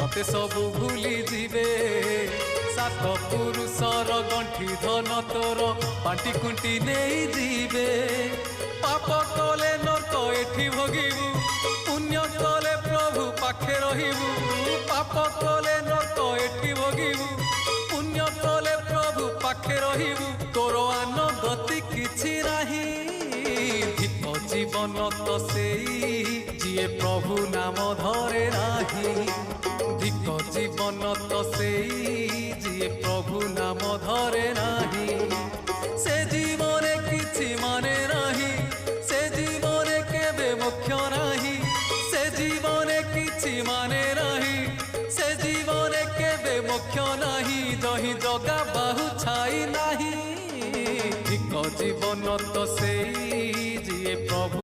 मते सबु भूली जीवे सात पुरुषर गंठी धन तोर बांटी कुंटी नहीं जीवे पाप कले नरक एठी भोगिबू पुण्य कले प्रभु पाखे रहिबू पाप कले नरक एठी भोगिबू पुण्य कले प्रभु पाखे रहिबू तोर आन गति किछि नाही धिक जीवन तो सेई जिए प्रभु नाम धरे नाही धिक जीवन तो सेई जिए प्रभु नाम धरे नाही से जीवने किछि माने नाही से जीवने केबे मुख्य नाही से जीवने किछि माने नाही से जीवने केबे मुख्य नाही जही जगा बाहु छाई नाही धिक जीवन तो सेई जिए प्रभु